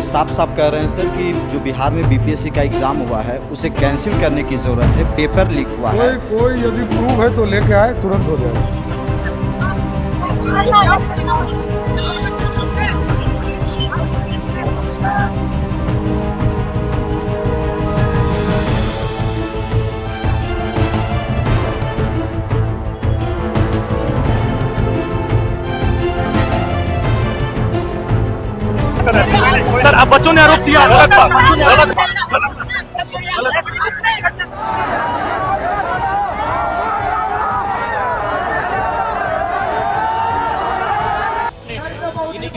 साफ साफ कह रहे हैं सर कि जो बिहार में बीपीएससी का एग्ज़ाम हुआ है उसे कैंसिल करने की ज़रूरत है। पेपर लीक हुआ है। कोई यदि प्रूफ है तो लेके आए, तुरंत हो जाए। सर अब बच्चों ने आरोप किया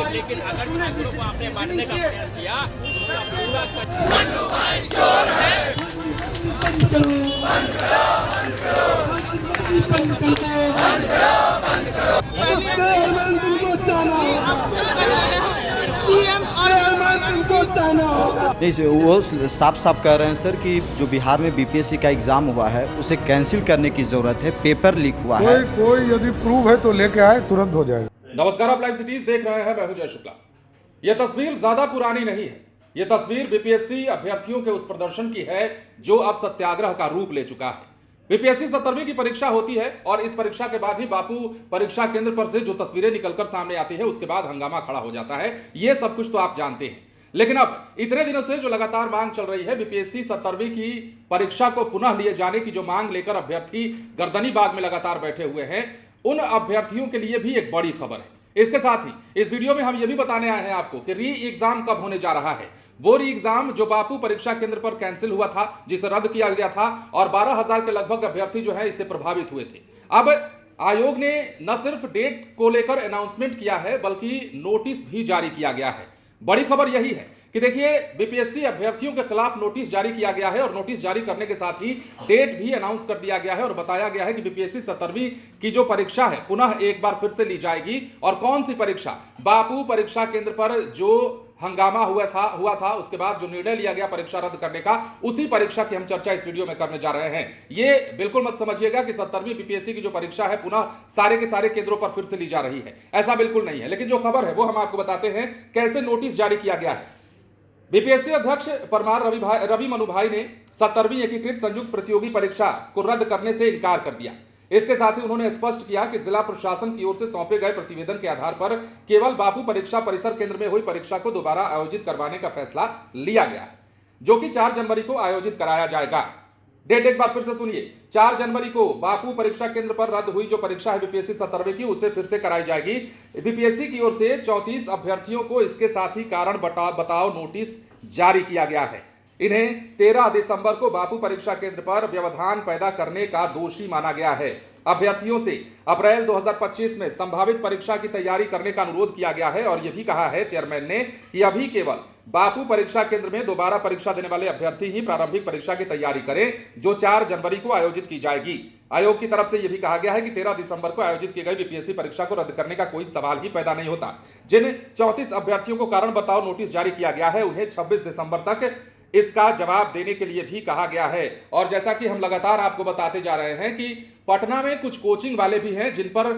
लेकिन अगर छात्रों को आपने बांटने का प्रयास किया नहीं, वो साफ साफ कह रहे हैं सर कि जो बिहार में बीपीएससी का एग्ज़ाम हुआ है उसे कैंसिल करने की ज़रूरत है। पेपर लीक हुआ है। कोई यदि प्रूफ है तो लेके आए, तुरंत हो जाएगा। नमस्कार, आप लाइव सिटीज देख रहे हैं। मैं हूं जय शुक्ला। यह तस्वीर ज्यादा पुरानी नहीं है। यह तस्वीर बीपीएससी अभ्यर्थियों के उस प्रदर्शन की है जो अब सत्याग्रह का रूप ले चुका है। बीपीएससी 17वीं की परीक्षा होती है और इस परीक्षा के बाद ही बापू परीक्षा केंद्र पर से जो तस्वीरें निकलकर सामने आती है उसके बाद हंगामा खड़ा हो जाता है। यह सब कुछ तो आप जानते हैं। लेकिन अब इतने दिनों से जो लगातार मांग चल रही है, बीपीएससी 17वीं की परीक्षा को पुनः लिए जाने की जो मांग लेकर अभ्यर्थी गर्दनी बाग में लगातार बैठे हुए हैं, उन अभ्यर्थियों के लिए भी एक बड़ी खबर है। इसके साथ ही इस वीडियो में हम यह भी बताने आए हैं आपको कि री एग्जाम कब होने जा रहा है। वो री एग्जाम जो बापू परीक्षा केंद्र पर कैंसिल हुआ था, जिसे रद्द किया गया था और 12,000 के लगभग अभ्यर्थी जो है इससे प्रभावित हुए थे। अब आयोग ने न सिर्फ डेट को लेकर अनाउंसमेंट किया है बल्कि नोटिस भी जारी किया गया है। बड़ी खबर यही है कि देखिए, बीपीएससी अभ्यर्थियों के खिलाफ नोटिस जारी किया गया है और नोटिस जारी करने के साथ ही डेट भी अनाउंस कर दिया गया है और बताया गया है कि बीपीएससी 17वीं की जो परीक्षा है पुनः एक बार फिर से ली जाएगी। और कौन सी परीक्षा? बापू परीक्षा केंद्र पर जो हंगामा हुआ था उसके बाद जो निर्णय लिया गया परीक्षा रद्द करने का, उसी परीक्षा की हम चर्चा इस वीडियो में करने जा रहे हैं। ये बिल्कुल मत समझिएगा कि 17वीं बीपीएससी की जो परीक्षा है पुनः सारे के सारे केंद्रों पर फिर से ली जा रही है, ऐसा बिल्कुल नहीं है। लेकिन जो खबर है वो हम आपको बताते हैं कैसे नोटिस जारी किया गया है। बीपीएससी अध्यक्ष परमार रवि मनु भाई ने 17वीं एकीकृत संयुक्त प्रतियोगी परीक्षा को रद्द करने से इनकार कर दिया। इसके साथ ही उन्होंने स्पष्ट किया कि जिला प्रशासन की ओर से सौंपे गए प्रतिवेदन के आधार पर केवल बापू परीक्षा परिसर केंद्र में हुई परीक्षा को दोबारा आयोजित करवाने का फैसला लिया गया है, जो कि 4 जनवरी को आयोजित कराया जाएगा। डेट एक बार फिर से सुनिए, 4 जनवरी को बापू परीक्षा केंद्र पर रद्द हुई जो परीक्षा है बीपीएससी 17वीं की, उसे फिर से कराई जाएगी। बीपीएससी की ओर से 34 अभ्यर्थियों को इसके साथ ही कारण बताओ नोटिस जारी किया गया है। इन्हें 13 दिसंबर को बापू परीक्षा केंद्र पर व्यवधान पैदा करने का दोषी माना गया है। अभ्यर्थियों से अप्रैल 2025 में संभावित परीक्षा की तैयारी करने का अनुरोध किया गया है और यह भी कहा है चेयरमैन ने कि अभी केवल बापू परीक्षा केंद्र में दोबारा परीक्षा देने वाले अभ्यर्थी ही प्रारंभिक परीक्षा की तैयारी करें, जो 4 जनवरी को आयोजित की जाएगी। आयोग की तरफ से यह भी कहा गया है कि 13 दिसंबर को आयोजित की गई बीपीएससी परीक्षा को रद्द करने का कोई सवाल ही पैदा नहीं होता। जिन 34 अभ्यर्थियों को कारण बताओ नोटिस जारी किया गया है, उन्हें 26 दिसंबर तक इसका जवाब देने के लिए भी कहा गया है। और जैसा कि हम लगातार आपको बताते जा रहे हैं कि पटना में कुछ कोचिंग वाले भी हैं जिन पर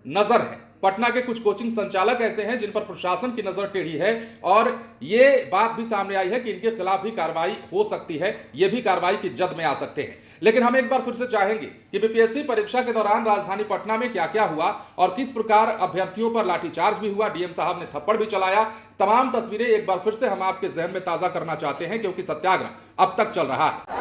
नजर है। पटना के कुछ कोचिंग संचालक ऐसे हैं जिन पर प्रशासन की नजर टेढ़ी है और ये बात भी सामने आई है कि इनके खिलाफ भी कार्रवाई हो सकती है, ये भी कार्रवाई की जद में आ सकते हैं। लेकिन हम एक बार फिर से चाहेंगे कि बीपीएससी परीक्षा के दौरान राजधानी पटना में क्या क्या हुआ और किस प्रकार अभ्यर्थियों पर लाठीचार्ज भी हुआ, डीएम साहब ने थप्पड़ भी चलाया, तमाम तस्वीरें एक बार फिर से हम आपके जहन में ताजा करना चाहते हैं, क्योंकि सत्याग्रह अब तक चल रहा है।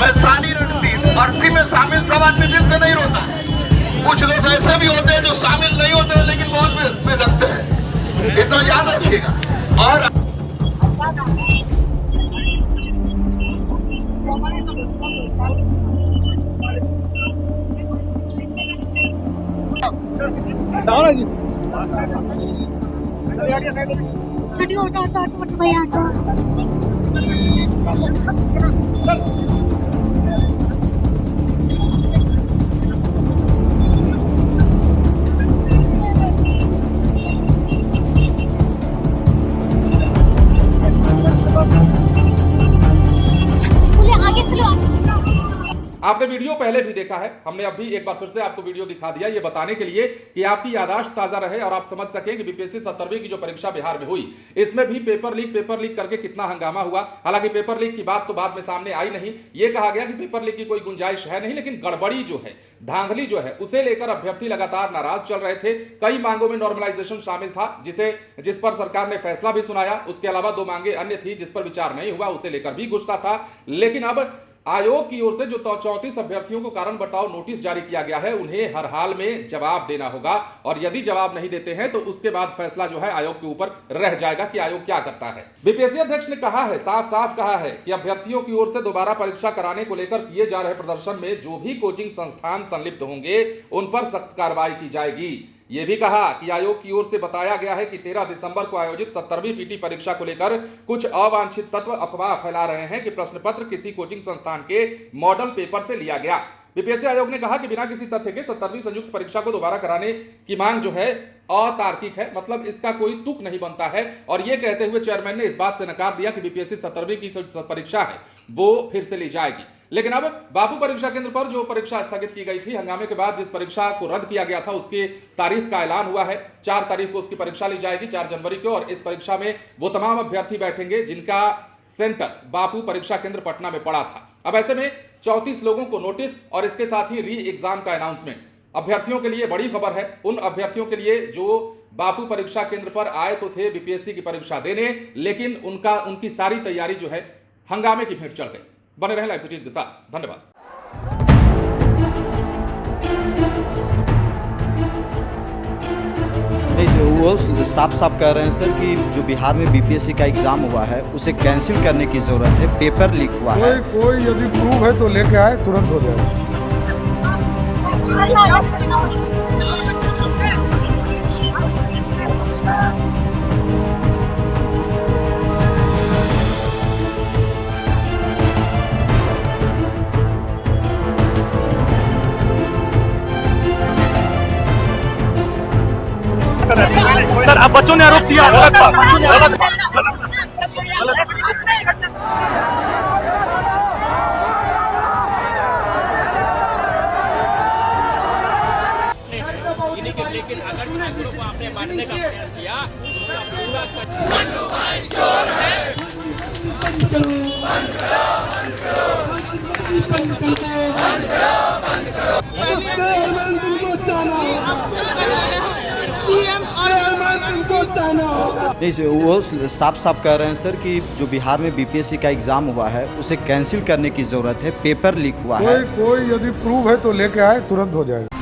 वैशाली रणनीति भर्ती में शामिल सब आदमी दिल से नहीं रोता है। कुछ लोग ऐसे भी होते हैं जो शामिल नहीं होते हैं लेकिन बहुत बेदखते हैं, इतना याद रखिएगा। और भैया आगे से लो। आपने वीडियो पहले भी देखा है, हमने अभी एक बार फिर से आपको वीडियो दिखा दिया, ये बताने के लिए कि आपकी याददाश्त ताजा रहे और आप समझ सकें कि बीपीएससी 70वीं की जो परीक्षा बिहार में हुई, इसमें भी पेपर लीक करके कितना हंगामा हुआ। हालांकि पेपर लीक की बात तो बाद में सामने आई नहीं, ये कहा गया कि पेपर लीक की कोई गुंजाइश है नहीं, लेकिन गड़बड़ी जो है, धांधली जो है, उसे लेकर अभ्यर्थी लगातार नाराज चल रहे थे। कई मांगों में नॉर्मलाइजेशन शामिल था, जिस पर सरकार ने फैसला भी सुनाया। उसके अलावा 2 मांगे अन्य थी जिस पर विचार नहीं हुआ, उसे लेकर भी गुस्सा था। लेकिन अब आयोग की ओर से जो 34 अभ्यर्थियों को कारण बताओ नोटिस जारी किया गया है, उन्हें हर हाल में जवाब देना होगा और यदि जवाब नहीं देते हैं तो उसके बाद फैसला जो है आयोग के ऊपर रह जाएगा कि आयोग क्या करता है। बीपीएससी अध्यक्ष ने कहा है, साफ साफ कहा है कि अभ्यर्थियों की ओर से दोबारा परीक्षा कराने को लेकर किए जा रहे प्रदर्शन में जो भी कोचिंग संस्थान संलिप्त होंगे उन पर सख्त कार्रवाई की जाएगी। यह भी कहा कि आयोग की ओर से बताया गया है कि 13 दिसंबर को आयोजित 70वीं पीटी परीक्षा को लेकर कुछ अवांछित तत्व अफवाह फैला रहे हैं कि प्रश्न पत्र किसी कोचिंग संस्थान के मॉडल पेपर से लिया गया। बीपीएससी आयोग ने कहा कि बिना किसी तथ्य के 70वीं संयुक्त परीक्षा को दोबारा कराने की मांग जो है अतार्किक है, मतलब इसका कोई तुक नहीं बनता है। और यह कहते हुए चेयरमैन ने इस बात से नकार दिया कि बीपीएससी 70वीं की परीक्षा है वो फिर से ली जाएगी। लेकिन अब बापू परीक्षा केंद्र पर जो परीक्षा स्थगित की गई थी, हंगामे के बाद जिस परीक्षा को रद्द किया गया था, उसकी तारीख का ऐलान हुआ है। 4 तारीख को उसकी परीक्षा ली जाएगी, 4 जनवरी को। और इस परीक्षा में वो तमाम अभ्यर्थी बैठेंगे जिनका सेंटर बापू परीक्षा केंद्र पटना में पड़ा था। अब ऐसे में 34 लोगों को नोटिस और इसके साथ ही री एग्जाम का अनाउंसमेंट। अभ्यर्थियों के लिए बड़ी खबर है, उन अभ्यर्थियों के लिए जो बापू परीक्षा केंद्र पर आए तो थे बीपीएससी की परीक्षा देने, लेकिन उनकी सारी तैयारी जो है हंगामे की भेंट चढ़ गई। बने रहें लाइव सिटीज के साथ। धन्यवाद। नहीं, वो साफ साफ कह रहे हैं सर कि जो बिहार में बीपीएससी का एग्जाम हुआ है उसे कैंसिल करने की जरूरत है, पेपर लीक हुआ है। कोई यदि प्रूफ है तो लेके आए, तुरंत हो जाएगा। सर अब बच्चों ने आरोप किया गलत बात। लेकिन अगर छात्रों को आपने बांटने का प्रयास किया तो पूरा नहीं, वो साफ साफ कह रहे हैं सर कि जो बिहार में बीपीएससी का एग्जाम हुआ है उसे कैंसिल करने की जरूरत है, पेपर लीक हुआ है। कोई यदि प्रूफ है तो लेके आए, तुरंत हो जाएगा।